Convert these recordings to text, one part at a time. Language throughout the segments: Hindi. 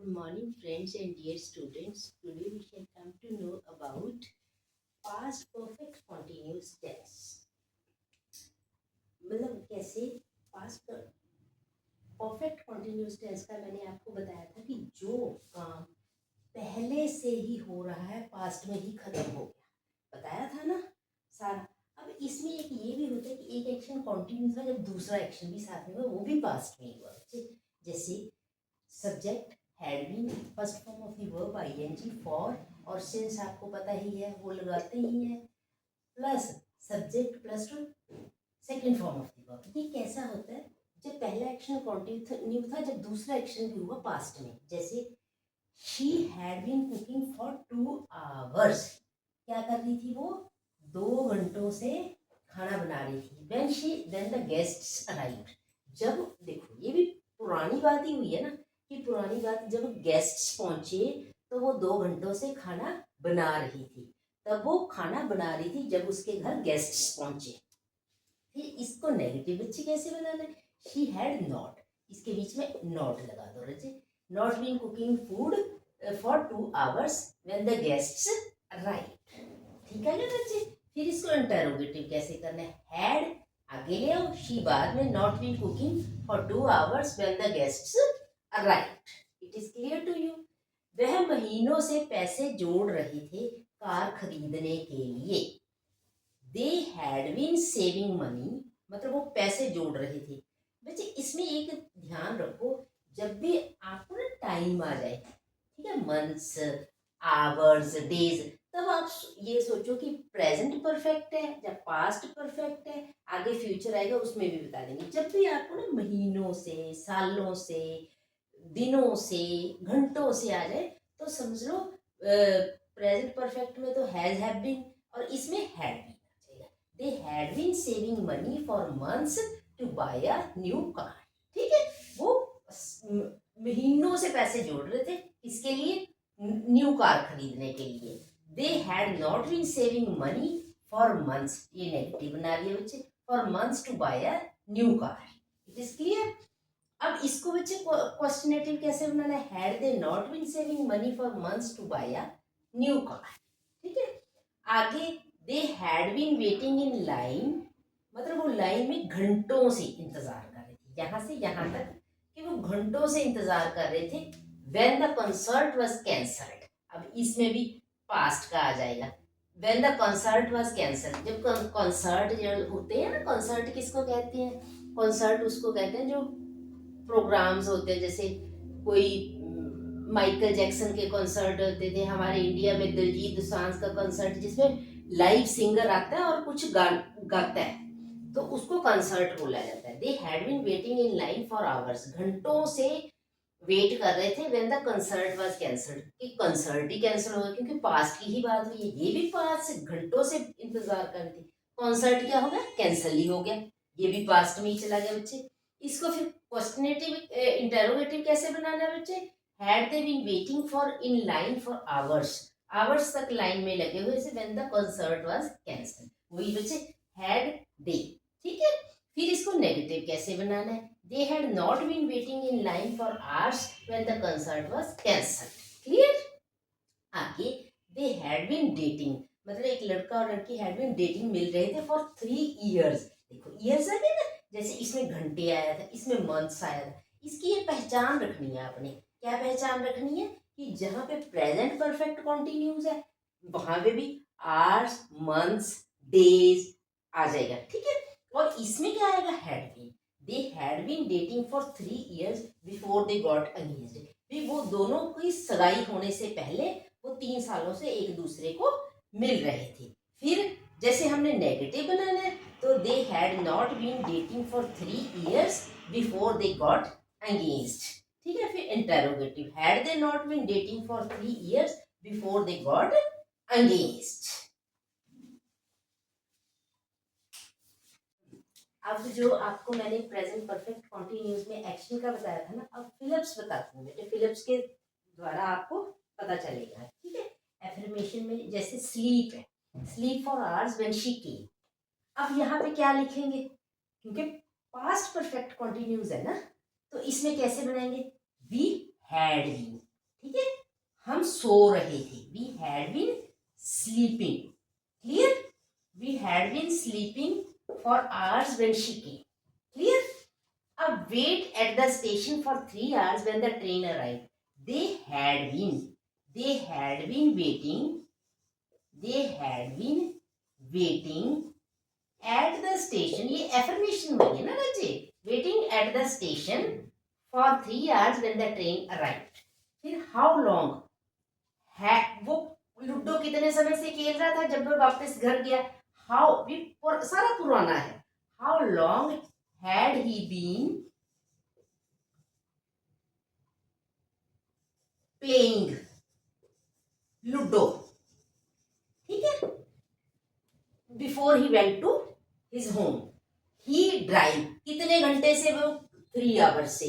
Good morning, friends and dear students. Today we shall come to know about past perfect continuous tense. मतलब कैसे past perfect continuous tense का मैंने आपको बताया था कि जो काम पहले से ही हो रहा है पास्ट में ही खत्म हो गया, बताया था ना सारा। अब इसमें एक ये भी होता है कि एक एक्शन कंटिन्यूस है जब दूसरा एक्शन भी साथ में हुआ, वो भी पास्ट में ही हुआ। जैसे subject had been, first form of the verb ING, for और सिंस आपको पता ही है वो लगाते ही हैं, plus subject plus to second form of the verb. ये कैसा होता है जब पहला एक्शन कंटिन्यू था जब दूसरा एक्शन भी हुआ पास्ट में। जैसे she had been cooking for 2 hours, क्या कर रही थी वो, 2 घंटों से खाना बना रही थी। देन द गेस्ट्स अराइव्ड, जब देखो ये भी पुरानी बात ही हुई है ना कि पुरानी बात, जब गेस्ट्स पहुंचे तो वो 2 घंटों से खाना बना रही थी, तब वो खाना बना रही थी जब उसके घर गेस्ट्स पहुंचे। फिर इसको नेगेटिव बच्चे कैसे बनाना है, शी हैड नॉट, इसके बीच में नॉट लगा दो बच्चे, not been cooking food for 2 hours when the guests arrived. ठीक है ना बच्चे। फिर इसको इंटरोगेटिव कैसे करना है, हैड आगे ले आओ, शी बाद में, not been cooking for 2 hours when the guests arrived. It is clear to you. वह महीनों से पैसे जोड़ रहे थे कार खरीदने के लिए। They had been saving money, मतलब वो पैसे जोड़ रहे थे। बच्चे इसमें एक ध्यान रखो, जब भी आपको ना टाइम आ जाए, ठीक है, मंथ्स, आवर्स, डेज, तब आप ये सोचो कि प्रेजेंट परफेक्ट है या पास्ट परफेक्ट है, आगे फ्यूचर आएगा उसमें भी बता देंगे। जब भी आपको ना महीनों से, सालों से, दिनों से, घंटों से आ जाए तो समझ लो प्रेजेंट परफेक्ट में तो हैज हैव बीन और इसमें had been. They had been saving money for months to buy a new car. ठीक है, वो महीनों से पैसे जोड़ रहे थे इसके लिए, न्यू कार खरीदने के लिए। They had not been saving money for months, ये नेगेटिव बना रही है बच्चे, for months to buy a new car. It is clear. अब इसको बच्चे क्वेश्चनेटिव कैसे बनाना है, had they not been saving money for months to buy a new car. ठीक है, आगे they had been waiting in line, मतलब वो लाइन में घंटों से इंतजार कर रहे थे, यहां से यहां तक कि वो घंटों से इंतजार कर रहे थे। When the concert was cancelled, अब इसमें भी पास्ट का आ जाएगा। When the concert was cancelled, जब कंसर्ट जो होते हैं ना, कंसर्ट किसको कहते हैं, कंसर्ट उसको कहते हैं जो प्रोग्राम्स होते हैं, जैसे कोई माइकल जैक्सन के कंसर्ट होते थे, हमारे इंडिया में दिलजीत दोसांझ का कंसर्ट जिसमें लाइव सिंगर आता है और कुछ गाता है, तो उसको कंसर्ट बोला जाता है। They had been waiting in line for hours, घंटों से वेट कर रहे थे। When the concert was cancelled, कि कंसर्ट ही कैंसिल हो गया क्योंकि पास्ट की ही बात हुई है, ये भी पास्ट से घंटों से इंतजार कर रही थी, कॉन्सर्ट क्या हो गया, कैंसिल ही हो गया, ये भी पास्ट में ही चला गया बच्चे। इसको फिर क्वेश्चनेटिव इंटरोगेटिव कैसे बनाना है बच्चे, had they been waiting for in line for hours, hours तक लाइन में लगे हुए से when the concert was cancel, वही बच्चे हैड दे। ठीक है, फिर इसको नेगेटिव कैसे बनाना है, they had not been waiting in line for hours when the concert was cancelled. Clear? आगे they had been dating, मतलब एक लड़का और लड़की had been dating मिल रहे थे for 3 years। देखो years आ गए ना, जैसे इसमें घंटे आया था, इसमें months आया था। इसकी ये पहचान रखनी है आपने, क्या पहचान रखनी है कि जहां पे प्रेजेंट परफेक्ट कॉन्टिन्यूस है वहां पे भी आवर्स, मंथ्स, डेज आ जाएगा। ठीक है, और इसमें क्या आएगा, had been. They had been dating for 3 years before they got engaged, भी वो दोनों की सगाई होने से पहले वो 3 सालों से एक दूसरे को मिल रहे थे। फिर जैसे हमने नेगेटिव बनाना है तो they had not been dating for 3 years before they got engaged. ठीक है, फिर interrogative, had they not been dating for 3 years before they got engaged. अब जो आपको मैंने प्रेजेंट परफेक्ट कॉन्टिन्यूस में एक्शन का बताया था ना, अब फिलिप्स बताती हूँ बेटे, फिलिप्स के द्वारा आपको पता चलेगा। ठीक है, एफर्मेशन में जैसे स्लीप है, sleep for hours when she केम, अब यहाँ पे क्या लिखेंगे, क्योंकि पास्ट परफेक्ट कॉन्टिन्यूस है ना, तो इसमें कैसे बनाएंगे, वी हैड बीन, ठीक है, हम सो रहे थे, we had been sleeping, clear, we had been sleeping for hours when she came, clear. अब wait at the station for 3 hours when the train arrived. They had been waiting at the station. ये affirmation हो गई ना बच्चे, waiting at the station for 3 hours when the train arrived. फिर how long है, वो लूडो कितने समय से खेल रहा था जब वो वापस घर गया, हाउ भी सारा पुराना है, how long had he been playing ludo, ठीक है, before he went to his home, he drive कितने घंटे से, वो 3 hours से,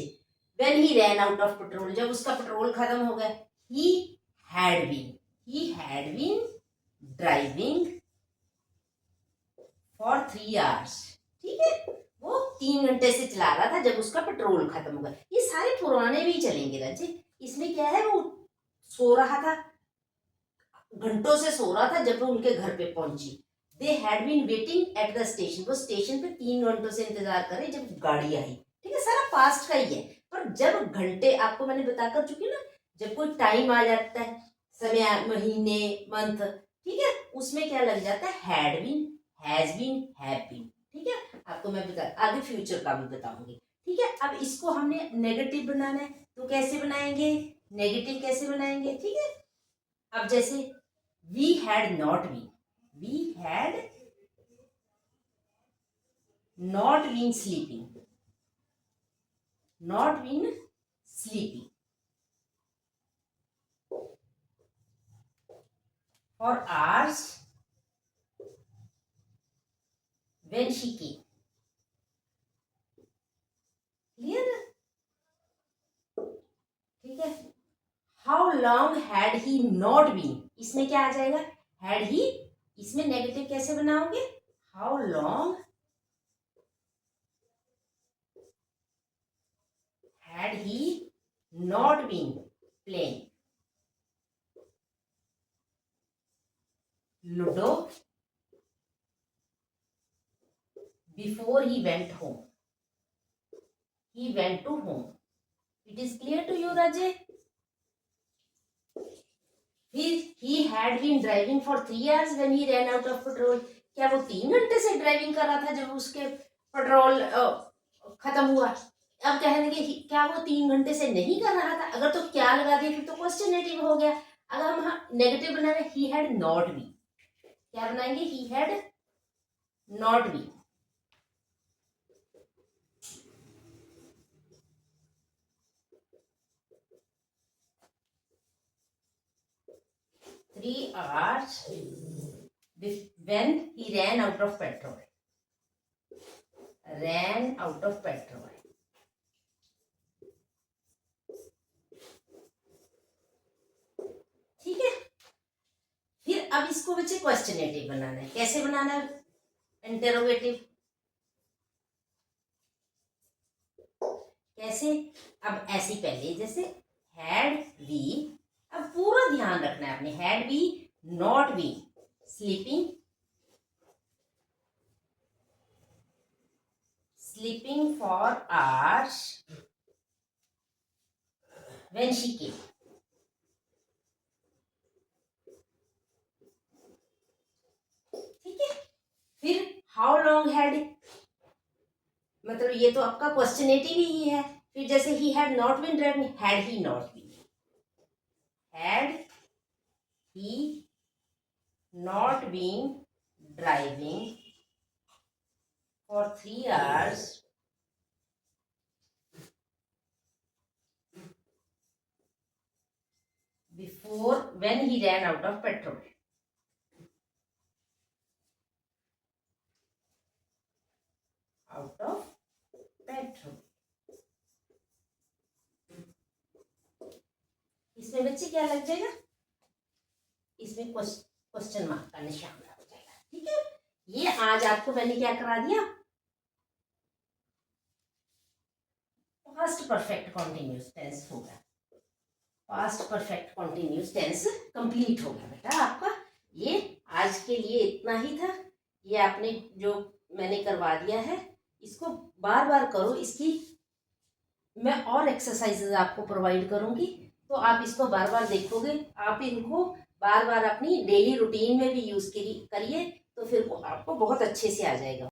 when he ran out of petrol जब उसका पेट्रोल खत्म हो गया, he had been driving for 3 hours, ठीक है, वो 3 घंटे से चला रहा था जब उसका पेट्रोल खत्म हो गया। ये सारे पुराने भी चलेंगे राजे, इसमें क्या है, वो सो रहा था, घंटों से सो रहा था जब वो उनके घर पे पहुंची, they had been waiting at the station, वो स्टेशन पे 3 घंटों से इंतजार करे जब गाड़ी आई, ठीक है, सारा पास्ट का ही है। पर जब घंटे आपको मैंने बताकर चुकी ना, जब कोई टाइम आ जाता है, समय, महीने, मंथ, ठीक है, उसमें क्या लग जाता है, had been, has been, have been, ठीक है, आपको मैं बता आगे फ्यूचर का भी बताऊंगी, ठीक है। अब इसको हमने नेगेटिव बनाना है, तो कैसे बनाएंगे, नेगेटिव कैसे बनाएंगे, ठीक है। अब जैसे we had not been sleeping for hours when she came, clear, ठीक है। How long had he not been, इसमें क्या आ जाएगा, हैड ही, इसमें नेगेटिव कैसे बनाओगे, how long had he not been playing ludo before he went to home, it is clear to you Raje. He had been driving for 3 hours when he ran out of petrol. क्या वो 3 घंटे से ड्राइविंग कर रहा था जब उसके पेट्रोल खत्म हुआ। अब कहने कि क्या वो 3 घंटे से नहीं कर रहा था, अगर तो क्या लगा दिया फिर तो क्वेश्चनेटिव हो गया। अगर हम नेगेटिव बना रहे, ही हैड नॉट बी, क्या बनाएंगे, ही had not be, three hours when he ran out of petrol, ठीक है। फिर अब इसको बच्चे क्वेश्चनेटिव बनाना है, कैसे बनाना है, इंटेरोगेटिव कैसे, अब ऐसी पहले जैसे हैड वी, अब पूरा ध्यान रखना है आपने, had we not be sleeping for hours when she came, ठीक है। फिर हाउ लॉन्ग हैड, मतलब ये तो आपका क्वेश्चनेटिव ही है। फिर जैसे he had not been driving, had he not been driving for 3 hours before when he ran out of petrol. इसमें बच्चे क्या लग जाएगा, इसमें क्वेश्चन मार्क का निशान लग जाएगा, ठीक है। ये आज आपको मैंने क्या करा दिया, फर्स्ट परफेक्ट कॉन्टिन्यूअस टेंस होगा, past perfect continuous tense complete हो गया बेटा आपका। ये आज के लिए इतना ही था। ये आपने जो मैंने करवा दिया है इसको बार बार करो। इसकी मैं और एक्सरसाइजेज आपको प्रोवाइड करूँगी, तो आप इसको बार बार देखोगे। आप इनको बार बार अपनी डेली रूटीन में भी यूज़ करिए, तो फिर आपको बहुत अच्छे से आ जाएगा।